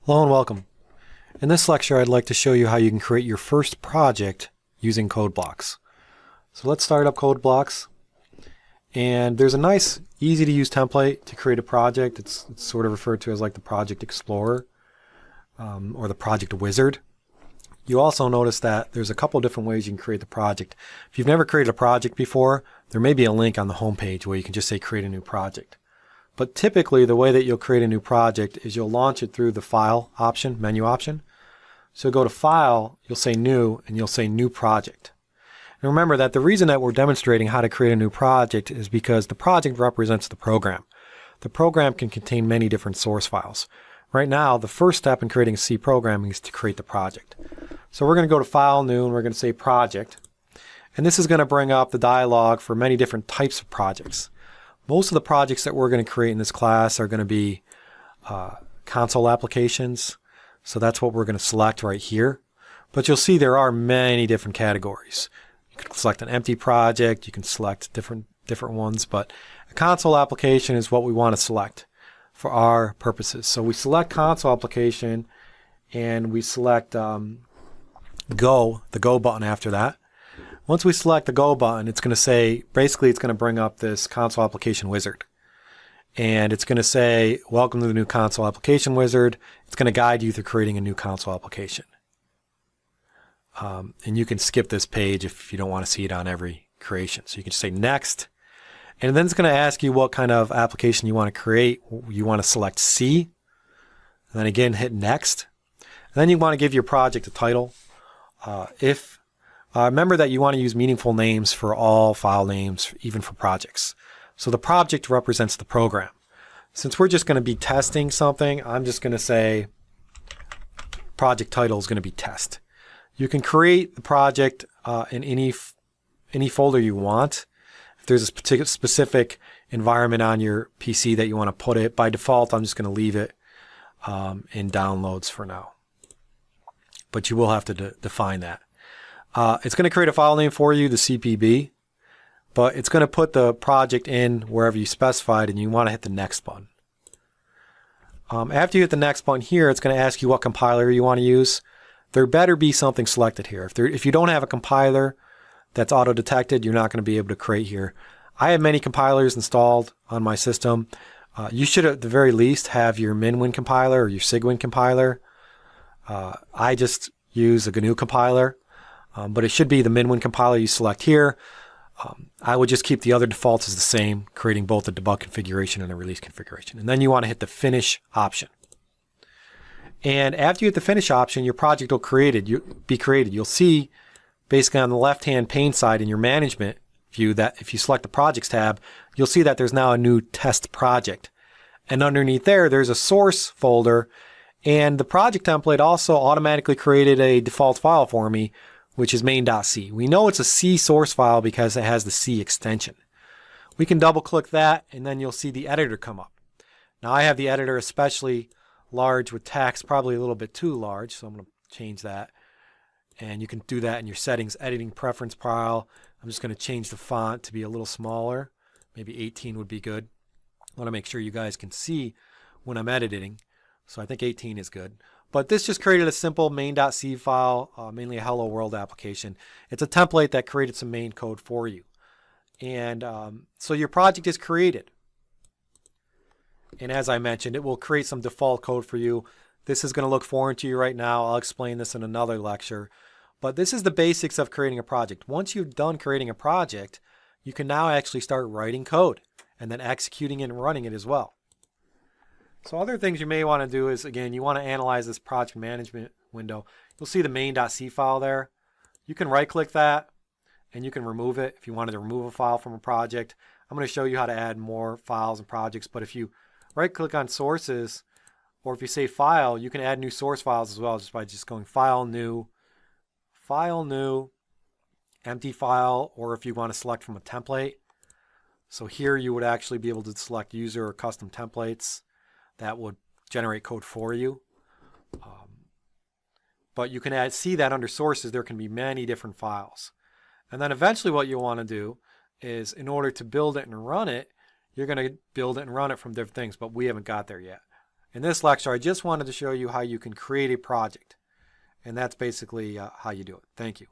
Hello and welcome. In this lecture, I'd like to show you how you can create your first project using CodeBlocks. So let's start up CodeBlocks. And there's a nice, easy to use template to create a project. It's sort of referred to as like the Project Explorer or the Project Wizard. You also notice that there's a couple different ways you can create the project. If you've never created a project before, there may be a link on the home page where you can just say create a new project. But typically the way that you'll create a new project is you'll launch it through the File option, menu option. So go to File, you'll say New, and you'll say New Project. And remember that the reason that we're demonstrating how to create a new project is because the project represents the program. The program can contain many different source files. Right now, the first step in creating C programming is to create the project. So we're going to go to File, New, and we're going to say Project. And this is going to bring up the dialog for many different types of projects. Most of the projects that we're going to create in this class are going to be console applications. So that's what we're going to select right here. But you'll see there are many different categories. You can select an empty project. You can select different ones. But a console application is what we want to select for our purposes. So we select console application and we select the Go button after that. Once we select the Go button, it's going to say, basically it's going to bring up this console application wizard. And it's going to say, welcome to the new console application wizard. It's going to guide you through creating a new console application. And you can skip this page if you don't want to see it on every creation. So you can just say next. And then it's going to ask you what kind of application you want to create. You want to select C. And then again, hit next. And then you want to give your project a title. Remember that you want to use meaningful names for all file names, even for projects. So the project represents the program. Since we're just going to be testing something, I'm just going to say project title is going to be test. You can create the project in any folder you want. If there's a particular specific environment on your PC that you want to put it, by default I'm just going to leave it in downloads for now. But you will have to define that. It's going to create a file name for you, the CPB, but it's going to put the project in wherever you specified, and you want to hit the next button. After you hit the next button here, it's going to ask you what compiler you want to use. There better be something selected here. If you don't have a compiler that's auto-detected, you're not going to be able to create here. I have many compilers installed on my system. You should at the very least have your MinWin compiler or your Cygwin compiler. I just use a GNU compiler. But it should be the MinWin compiler you select here. I would just keep the other defaults as the same, creating both the debug configuration and the release configuration. And then you want to hit the Finish option. And after you hit the Finish option, your project will be created. You'll see basically on the left-hand pane side in your management view that if you select the Projects tab, you'll see that there's now a new test project. And underneath there's a source folder. And the project template also automatically created a default file for me, which is main.c. We know it's a C source file because it has the C extension. We can double click that and then you'll see the editor come up. Now I have the editor especially large with text, probably a little bit too large, so I'm going to change that. And you can do that in your settings editing preference pile. I'm just going to change the font to be a little smaller. Maybe 18 would be good. I want to make sure you guys can see when I'm editing. So I think 18 is good. But this just created a simple main.c file, mainly a hello world application. It's a template that created some main code for you. And so your project is created. And as I mentioned, it will create some default code for you. This is going to look foreign to you right now. I'll explain this in another lecture. But this is the basics of creating a project. Once you've done creating a project, you can now actually start writing code and then executing it and running it as well. So other things you may want to do is, again, you want to analyze this project management window. You'll see the main.c file there. You can right-click that and you can remove it if you wanted to remove a file from a project. I'm going to show you how to add more files and projects, but if you right-click on sources or if you say file, you can add new source files as well just by just going file, new, empty file, or if you want to select from a template. So here you would actually be able to select user or custom templates. That would generate code for you. But you can see that under sources there can be many different files. And then eventually what you'll want to do is, in order to build it and run it, you're going to build it and run it from different things, but we haven't got there yet. In this lecture, I just wanted to show you how you can create a project. And that's basically how you do it. Thank you.